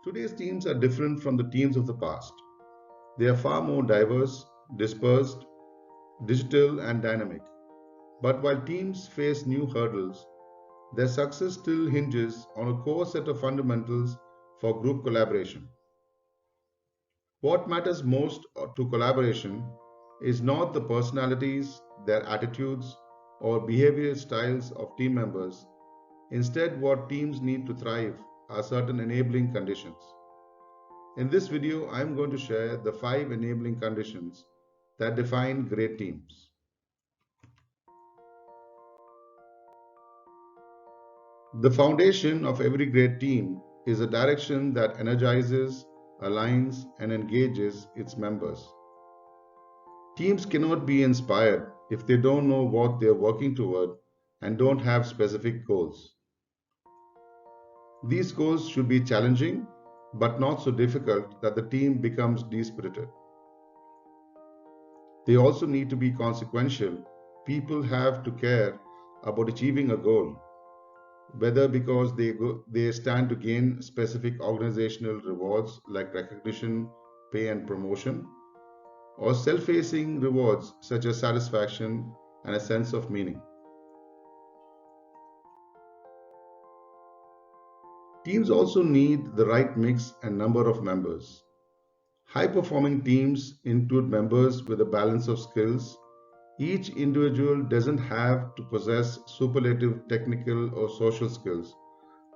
Today's teams are different from the teams of the past. They are far more diverse, dispersed, digital, and dynamic. But while teams face new hurdles, their success still hinges on a core set of fundamentals for group collaboration. What matters most to collaboration is not the personalities, their attitudes, or behavioral styles of team members. Instead, what teams need to thrive are certain enabling conditions. In this video, I am going to share the 5 enabling conditions that define great teams. The foundation of every great team is a direction that energizes, aligns, and engages its members. Teams cannot be inspired if they don't know what they are working toward and don't have specific goals. These goals should be challenging, but not so difficult that the team becomes dispirited. They also need to be consequential. People have to care about achieving a goal, whether because they stand to gain specific organizational rewards like recognition, pay, and promotion, or self-facing rewards such as satisfaction and a sense of meaning. Teams also need the right mix and number of members. High-performing teams include members with a balance of skills. Each individual doesn't have to possess superlative technical or social skills,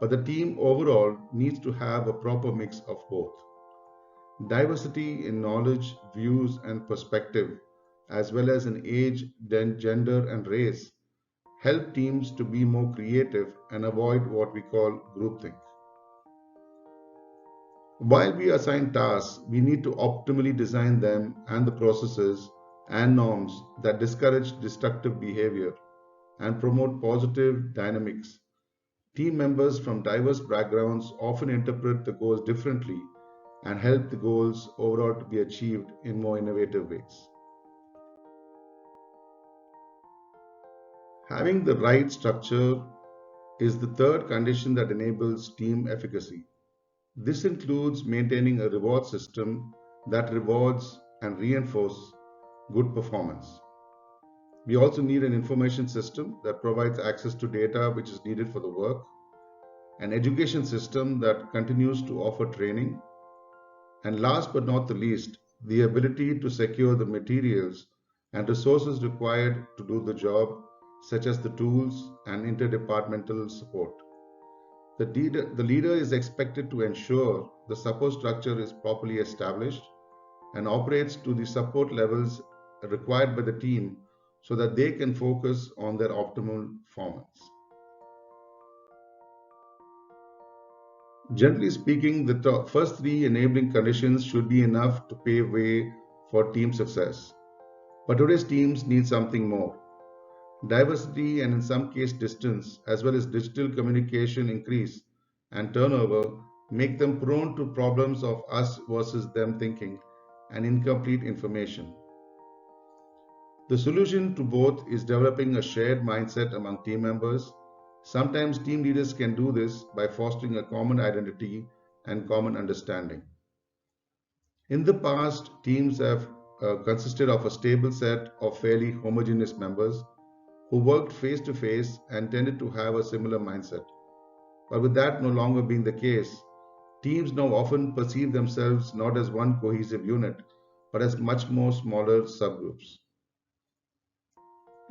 but the team overall needs to have a proper mix of both. Diversity in knowledge, views, and perspective, as well as in age, gender, and race, help teams to be more creative and avoid what we call groupthink. While we assign tasks, we need to optimally design them and the processes and norms that discourage destructive behavior and promote positive dynamics. Team members from diverse backgrounds often interpret the goals differently and help the goals overall to be achieved in more innovative ways. Having the right structure is the third condition that enables team efficacy. This includes maintaining a reward system that rewards and reinforces good performance. We also need an information system that provides access to data which is needed for the work, an education system that continues to offer training, and last but not the least, the ability to secure the materials and resources required to do the job, such as the tools and interdepartmental support. The leader is expected to ensure the support structure is properly established and operates to the support levels required by the team so that they can focus on their optimal performance. Generally speaking, the first 3 enabling conditions should be enough to pave way for team success. But today's teams need something more. Diversity and in some case distance, as well as digital communication increase and turnover, make them prone to problems of us versus them thinking and incomplete information. The solution to both is developing a shared mindset among team members. Sometimes team leaders can do this by fostering a common identity and common understanding. In the past, teams have consisted of a stable set of fairly homogeneous members who worked face to face and tended to have a similar mindset. But with that no longer being the case, teams now often perceive themselves not as one cohesive unit, but as much more smaller subgroups.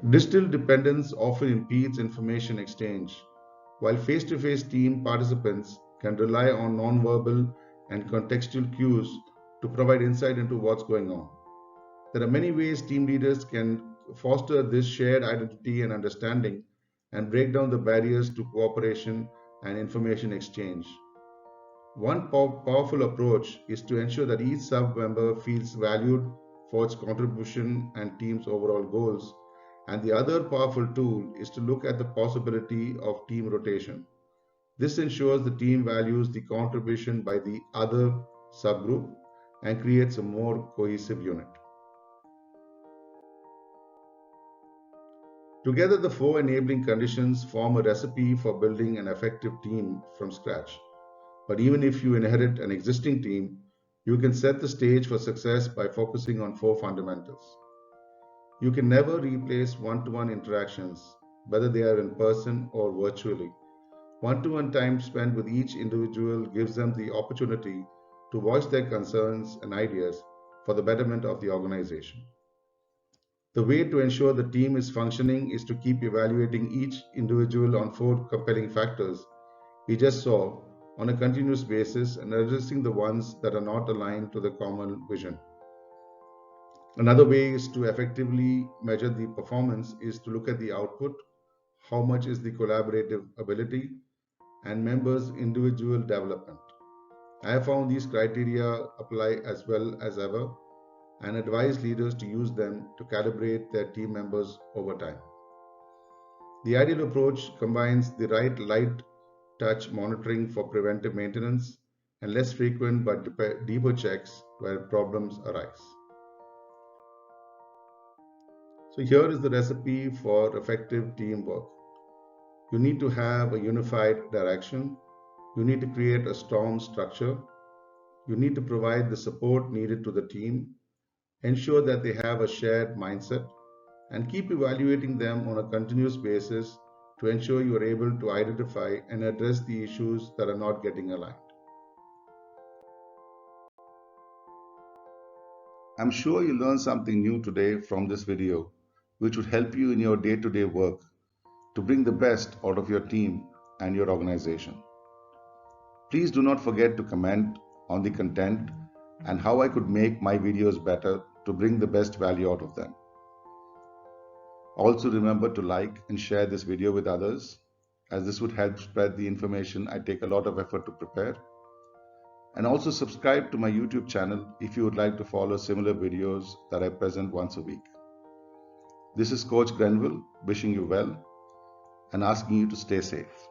Digital dependence often impedes information exchange, while face-to-face team participants can rely on non-verbal and contextual cues to provide insight into what's going on. There are many ways team leaders can foster this shared identity and understanding and break down the barriers to cooperation and information exchange. One powerful approach is to ensure that each sub-member feels valued for its contribution and team's overall goals, and the other powerful tool is to look at the possibility of team rotation. This ensures the team values the contribution by the other subgroup and creates a more cohesive unit. Together, the 4 enabling conditions form a recipe for building an effective team from scratch. But even if you inherit an existing team, you can set the stage for success by focusing on four fundamentals. You can never replace one-to-one interactions, whether they are in person or virtually. One-to-one time spent with each individual gives them the opportunity to voice their concerns and ideas for the betterment of the organization. The way to ensure the team is functioning is to keep evaluating each individual on four compelling factors we just saw on a continuous basis and addressing the ones that are not aligned to the common vision. Another way is to effectively measure the performance is to look at the output, how much is the collaborative ability, and members' individual development. I have found these criteria apply as well as ever and advise leaders to use them to calibrate their team members over time. The ideal approach combines the right light touch monitoring for preventive maintenance and less frequent but deeper checks where problems arise. So here is the recipe for effective teamwork. You need to have a unified direction. You need to create a strong structure. You need to provide the support needed to the team, ensure that they have a shared mindset, and keep evaluating them on a continuous basis to ensure you are able to identify and address the issues that are not getting aligned. I'm sure you learned something new today from this video, which would help you in your day-to-day work to bring the best out of your team and your organization. Please do not forget to comment on the content and how I could make my videos better to bring the best value out of them. Also remember to like and share this video with others, as this would help spread the information I take a lot of effort to prepare. And also subscribe to my YouTube channel if you would like to follow similar videos that I present once a week. This is Coach Grenville wishing you well and asking you to stay safe.